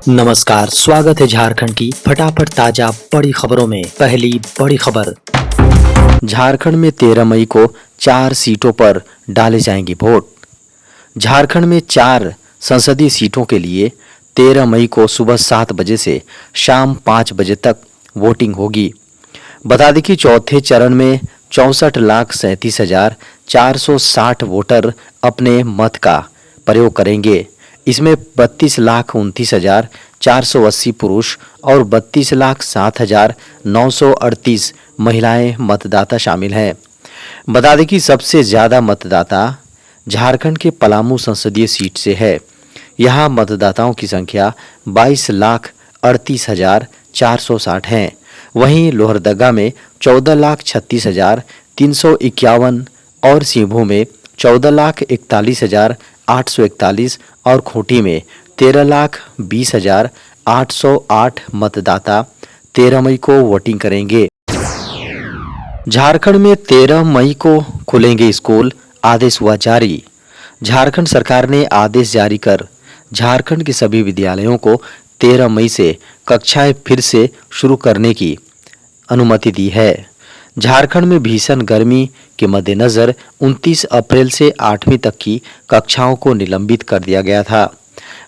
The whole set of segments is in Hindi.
नमस्कार, स्वागत है झारखंड की फटाफट ताजा बड़ी खबरों में। पहली बड़ी खबर, झारखंड में 13 मई को 4 सीटों पर डाले जाएंगे वोट। झारखंड में 4 संसदीय सीटों के लिए 13 मई को सुबह 7 बजे से शाम 5 बजे तक वोटिंग होगी। बता दें कि चौथे चरण में 64,37,460 वोटर अपने मत का प्रयोग करेंगे। इसमें 32,29,480 पुरुष और 32,07,938 महिलाएं मतदाता शामिल हैं। बता दें कि सबसे ज़्यादा मतदाता झारखंड के पलामू संसदीय सीट से है। यहाँ मतदाताओं की संख्या 22,38,460 है। वहीं लोहरदगा में 14,36,351 और सिंहभूम में 14,41,841 और खूंटी में 13,20,808 मतदाता 13 मई को वोटिंग करेंगे। झारखंड में 13 मई को खुलेंगे स्कूल, आदेश हुआ जारी। झारखंड सरकार ने आदेश जारी कर झारखंड के सभी विद्यालयों को 13 मई से कक्षाएं फिर से शुरू करने की अनुमति दी है। झारखंड में भीषण गर्मी के मद्देनजर 29 अप्रैल से 8वीं तक की कक्षाओं को निलंबित कर दिया गया था।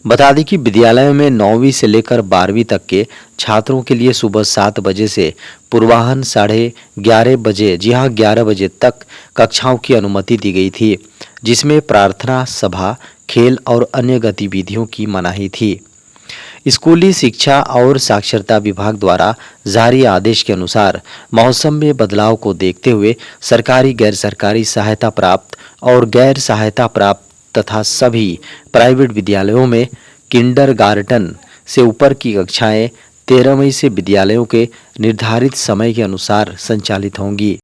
बता दें कि विद्यालयों में 9वीं से लेकर 12वीं तक के छात्रों के लिए सुबह 7 बजे से पूर्वाह्न 11:30 बजे 11 बजे तक कक्षाओं की अनुमति दी गई थी, जिसमें प्रार्थना सभा, खेल और अन्य गतिविधियों की मनाही थी। स्कूली शिक्षा और साक्षरता विभाग द्वारा जारी आदेश के अनुसार मौसम में बदलाव को देखते हुए सरकारी, गैर सरकारी सहायता प्राप्त और गैर सहायता प्राप्त तथा सभी प्राइवेट विद्यालयों में किंडरगार्टन से ऊपर की कक्षाएं 13 मई से विद्यालयों के निर्धारित समय के अनुसार संचालित होंगी।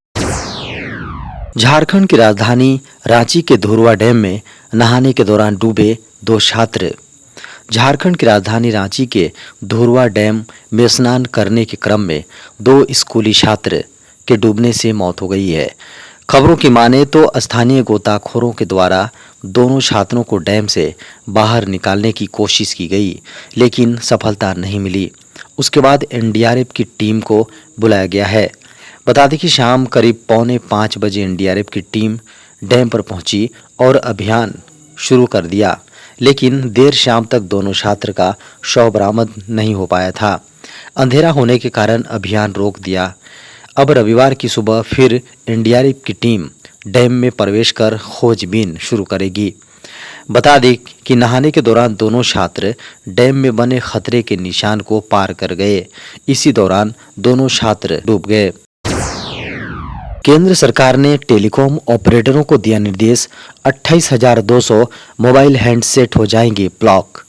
झारखंड की राजधानी रांची के धुरवा डैम में नहाने के दौरान डूबे 2 छात्र। झारखंड की राजधानी रांची के धुरवा डैम में स्नान करने के क्रम में 2 स्कूली छात्र के डूबने से मौत हो गई है। खबरों की माने तो स्थानीय गोताखोरों के द्वारा दोनों छात्रों को डैम से बाहर निकालने की कोशिश की गई, लेकिन सफलता नहीं मिली। उसके बाद एनडीआरएफ की टीम को बुलाया गया है। बता दें कि शाम करीब 4:45 बजे एनडीआरएफ की टीम डैम पर पहुंची और अभियान शुरू कर दिया, लेकिन देर शाम तक दोनों छात्र का शव बरामद नहीं हो पाया था। अंधेरा होने के कारण अभियान रोक दिया। अब रविवार की सुबह फिर एनडीआरएफ की टीम डैम में प्रवेश कर खोजबीन शुरू करेगी। बता दें कि नहाने के दौरान दोनों छात्र डैम में बने खतरे के निशान को पार कर गए। इसी दौरान दोनों छात्र डूब गए। केंद्र सरकार ने टेलीकॉम ऑपरेटरों को दिया निर्देश, 28,200 मोबाइल हैंडसेट हो जाएंगे ब्लॉक।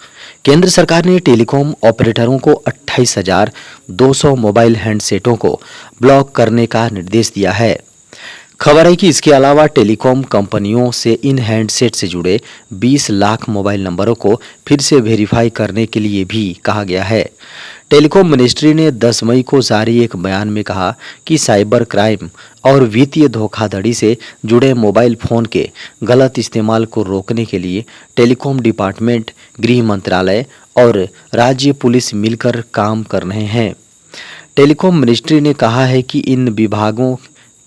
केंद्र सरकार ने टेलीकॉम ऑपरेटरों को 28,200 मोबाइल हैंडसेटों को ब्लॉक करने का निर्देश दिया है। खबर है कि इसके अलावा टेलीकॉम कंपनियों से इन हैंडसेट से जुड़े 20 लाख मोबाइल नंबरों को फिर से वेरीफाई करने के लिए भी कहा गया है। टेलीकॉम मिनिस्ट्री ने 10 मई को जारी एक बयान में कहा कि साइबर क्राइम और वित्तीय धोखाधड़ी से जुड़े मोबाइल फोन के गलत इस्तेमाल को रोकने के लिए टेलीकॉम डिपार्टमेंट, गृह मंत्रालय और राज्य पुलिस मिलकर काम कर रहे हैं। टेलीकॉम मिनिस्ट्री ने कहा है कि इन विभागों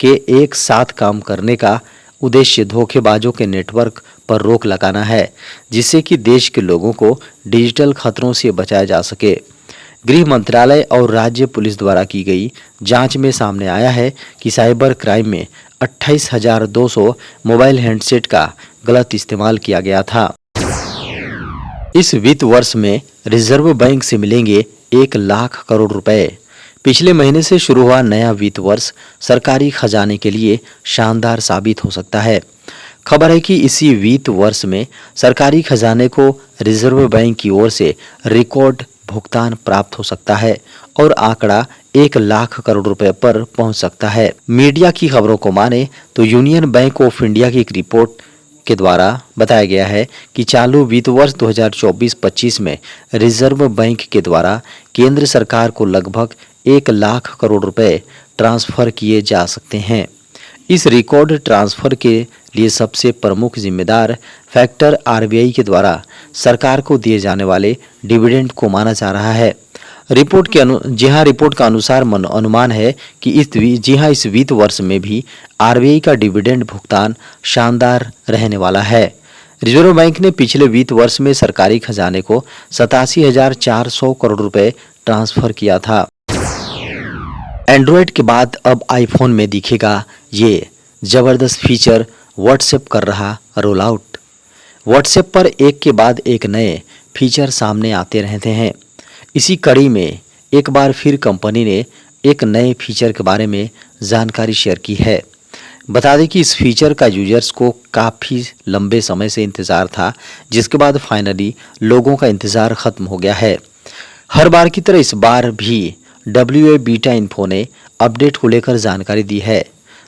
के एक साथ काम करने का उद्देश्य धोखेबाजों के नेटवर्क पर रोक लगाना है, जिससे कि देश के लोगों को डिजिटल खतरों से बचाया जा सके। गृह मंत्रालय और राज्य पुलिस द्वारा की गई जांच में सामने आया है कि साइबर क्राइम में 28,200 मोबाइल हैंडसेट का गलत इस्तेमाल किया गया था। इस वित्त वर्ष में रिजर्व बैंक से मिलेंगे 1 लाख करोड़ रुपए। पिछले महीने से शुरू हुआ नया वित्त वर्ष सरकारी खजाने के लिए शानदार साबित हो सकता है। खबर है कि इसी वित्त वर्ष में सरकारी खजाने को रिजर्व बैंक की ओर से रिकॉर्ड भुगतान प्राप्त हो सकता है और आंकड़ा 1 लाख करोड़ रुपए पर पहुंच सकता है। मीडिया की खबरों को माने तो यूनियन बैंक ऑफ इंडिया की एक रिपोर्ट के द्वारा बताया गया है कि चालू वित्त वर्ष 2024-25 में रिजर्व बैंक के द्वारा केंद्र सरकार को लगभग 1 लाख करोड़ रुपए ट्रांसफर किए जा सकते हैं। इस रिकॉर्ड ट्रांसफर के लिए सबसे प्रमुख जिम्मेदार फैक्टर आरबीआई के द्वारा सरकार को दिए जाने वाले डिविडेंड को माना जा रहा है। रिपोर्ट का अनुसार अनुमान है कि इस वित्त वर्ष में भी आरबीआई का डिविडेंड भुगतान शानदार रहने वाला है। रिजर्व बैंक ने पिछले वित्त वर्ष में सरकारी खजाने को 87,400 करोड़ रुपए ट्रांसफर किया था। एंड्रॉयड के बाद अब आईफोन में दिखेगा ये जबरदस्त फीचर, व्हाट्सएप कर रहा रोल आउट। व्हाट्सएप पर एक के बाद एक नए फीचर सामने आते रहते हैं। इसी कड़ी में एक बार फिर कंपनी ने एक नए फीचर के बारे में जानकारी शेयर की है। बता दें कि इस फीचर का यूजर्स को काफ़ी लंबे समय से इंतज़ार था, जिसके बाद फाइनली लोगों का इंतज़ार ख़त्म हो गया है। हर बार की तरह इस बार भी WA बीटा इन्फो ने अपडेट को लेकर जानकारी दी है।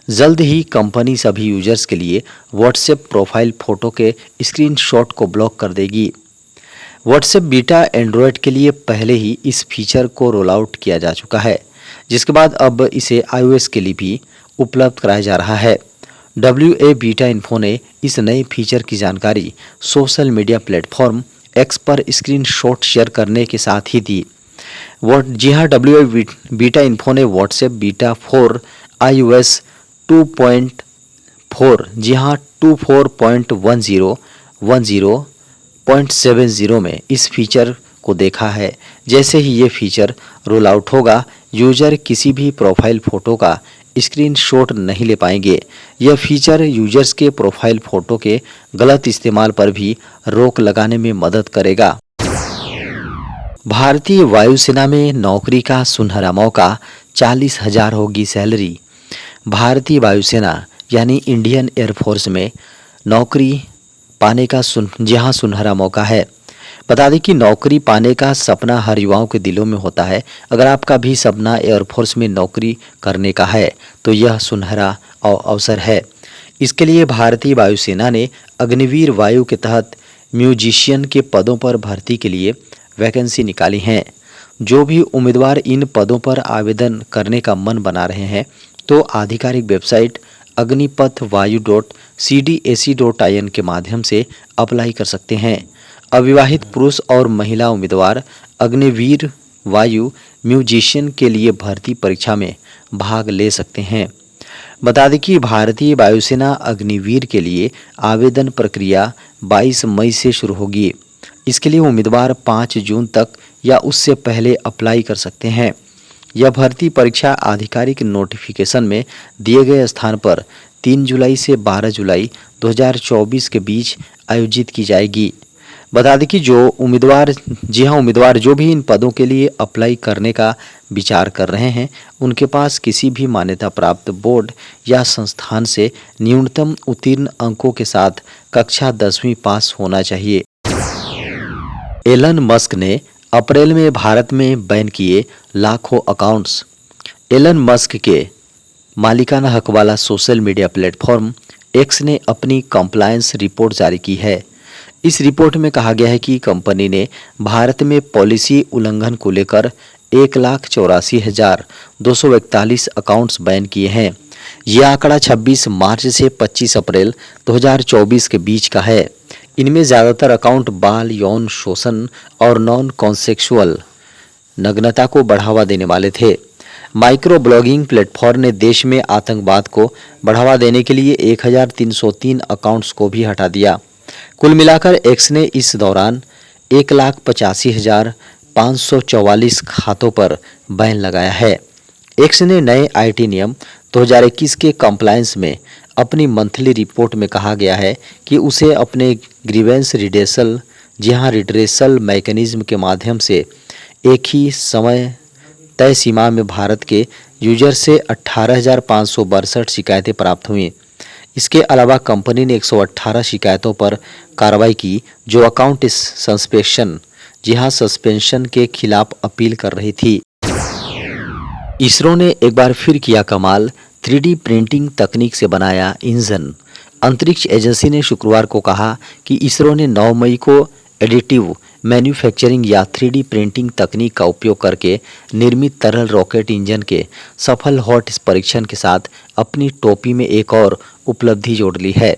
जल्द ही कंपनी सभी यूजर्स के लिए व्हाट्सएप प्रोफाइल फ़ोटो के स्क्रीनशॉट को ब्लॉक कर देगी। व्हाट्सएप बीटा एंड्रॉयड के लिए पहले ही इस फीचर को रोल आउट किया जा चुका है, जिसके बाद अब इसे iOS के लिए भी उपलब्ध कराया जा रहा है। WA बीटा इन्फो ने इस नए फीचर की जानकारी सोशल मीडिया प्लेटफॉर्म X पर स्क्रीनशॉट शेयर करने के साथ ही दी। जी हाँ, WA बीटा इन्फो ने व्हाट्सएप बीटा 4 iOS 2.4 जी हाँ 24.10.70 में इस फीचर को देखा है। जैसे ही ये फीचर रोल आउट होगा, यूजर किसी भी प्रोफाइल फ़ोटो का स्क्रीनशॉट नहीं ले पाएंगे। यह फीचर यूजर्स के प्रोफाइल फ़ोटो के गलत इस्तेमाल पर भी रोक लगाने में मदद करेगा। भारतीय वायुसेना में नौकरी का सुनहरा मौका, 40,000 होगी सैलरी। भारतीय वायुसेना यानी इंडियन एयरफोर्स में नौकरी पाने का सुनहरा मौका है। बता दें कि नौकरी पाने का सपना हर युवाओं के दिलों में होता है। अगर आपका भी सपना एयरफोर्स में नौकरी करने का है तो यह सुनहरा अवसर है। इसके लिए भारतीय वायुसेना ने अग्निवीर वायु के तहत म्यूजिशियन के पदों पर भर्ती के लिए वैकेंसी निकाली हैं। जो भी उम्मीदवार इन पदों पर आवेदन करने का मन बना रहे हैं तो आधिकारिक वेबसाइट agnipathvayu.cdac.in के माध्यम से अप्लाई कर सकते हैं। अविवाहित पुरुष और महिला उम्मीदवार अग्निवीर वायु म्यूजिशियन के लिए भर्ती परीक्षा में भाग ले सकते हैं। बता दें कि भारतीय वायुसेना अग्निवीर के लिए आवेदन प्रक्रिया 22 मई से शुरू होगी। इसके लिए उम्मीदवार 5 जून तक या उससे पहले अप्लाई कर सकते हैं। यह भर्ती परीक्षा आधिकारिक नोटिफिकेशन में दिए गए स्थान पर 3 जुलाई से 12 जुलाई 2024 के बीच आयोजित की जाएगी। बता दें कि उम्मीदवार जो भी इन पदों के लिए अप्लाई करने का विचार कर रहे हैं, उनके पास किसी भी मान्यता प्राप्त बोर्ड या संस्थान से न्यूनतम उत्तीर्ण अंकों के साथ कक्षा 10वीं पास होना चाहिए। एलन मस्क ने अप्रैल में भारत में बैन किए लाखों अकाउंट्स। एलन मस्क के मालिकाना हक वाला सोशल मीडिया प्लेटफॉर्म X ने अपनी कंप्लायंस रिपोर्ट जारी की है। इस रिपोर्ट में कहा गया है कि कंपनी ने भारत में पॉलिसी उल्लंघन को लेकर 1,84,241 अकाउंट्स बैन किए हैं। यह आंकड़ा 26 मार्च से 25 अप्रैल 2024 के बीच का है। इनमें ज़्यादातर अकाउंट बाल यौन शोषण और नॉन कॉन्सेक्सुअल नग्नता को बढ़ावा देने वाले थे। माइक्रो ब्लॉगिंग प्लेटफॉर्म ने देश में आतंकवाद को बढ़ावा देने के लिए 1,303 अकाउंट्स को भी हटा दिया। कुल मिलाकर X ने इस दौरान 1,85,544 खातों पर बैन लगाया है। X ने नए IT नियम 2021 के कंप्लायंस में अपनी मंथली रिपोर्ट में कहा गया है कि उसे अपने ग्रीवेंस रिड्रेसल मैकेनिज्म के माध्यम से एक ही समय तय सीमा में भारत के यूजर से 18,562 शिकायतें प्राप्त हुई। इसके अलावा कंपनी ने 118 शिकायतों पर कार्रवाई की जो अकाउंट सस्पेंशन के खिलाफ अपील कर रही थी। इसरो ने एक बार फिर किया कमाल, 3D प्रिंटिंग तकनीक से बनाया इंजन। अंतरिक्ष एजेंसी ने शुक्रवार को कहा कि इसरो ने 9 मई को एडिटिव मैन्युफैक्चरिंग या 3D प्रिंटिंग तकनीक का उपयोग करके निर्मित तरल रॉकेट इंजन के सफल हॉट परीक्षण के साथ अपनी टोपी में एक और उपलब्धि जोड़ ली है।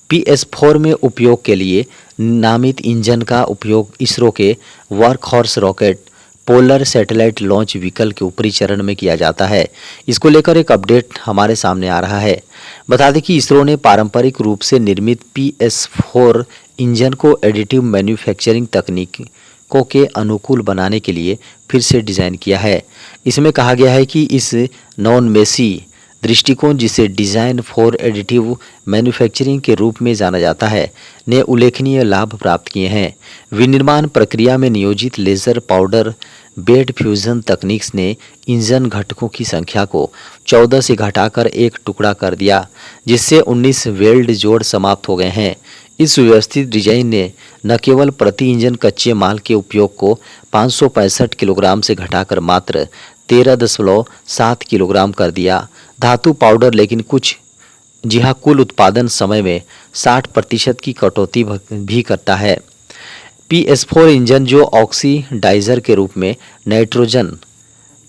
PS4 में उपयोग के लिए नामित इंजन का उपयोग इसरो के workhorse rocket polar satellite launch vehicle के ऊपरी चरण में किया जाता है। इसको लेकर एक अपडेट हमारे सामने आ रहा है। बता दें कि इसरो ने पारंपरिक रूप से निर्मित PS4 इंजन को एडिटिव मैन्युफैक्चरिंग तकनीकों के अनुकूल बनाने के लिए फिर से डिज़ाइन किया है। इसमें कहा गया है कि इस नॉन मेसी दृष्टिकोण, जिसे डिज़ाइन फॉर एडिटिव मैन्युफैक्चरिंग के रूप में जाना जाता है, ने उल्लेखनीय लाभ प्राप्त किए हैं। विनिर्माण प्रक्रिया में नियोजित लेजर पाउडर बेड फ्यूजन तकनीक ने इंजन घटकों की संख्या को 14 से घटाकर एक टुकड़ा कर दिया, जिससे 19 वेल्ड जोड़ समाप्त हो गए हैं। इस सुव्यवस्थित डिजाइन ने न केवल प्रति इंजन कच्चे माल के उपयोग को 565 किलोग्राम से घटाकर मात्र 13.7 किलोग्राम कर दिया धातु पाउडर, लेकिन कुल उत्पादन समय में 60% की कटौती भी करता है। PS4 इंजन जो ऑक्सीडाइजर के रूप में नाइट्रोजन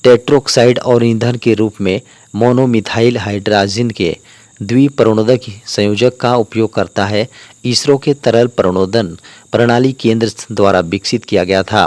टेट्रोक्साइड और ईंधन के रूप में मोनोमिथाइल हाइड्रोजन के द्विपरणोदक संयोजक का उपयोग करता है, इसरो के तरल प्रणोदन प्रणाली केंद्र द्वारा विकसित किया गया था।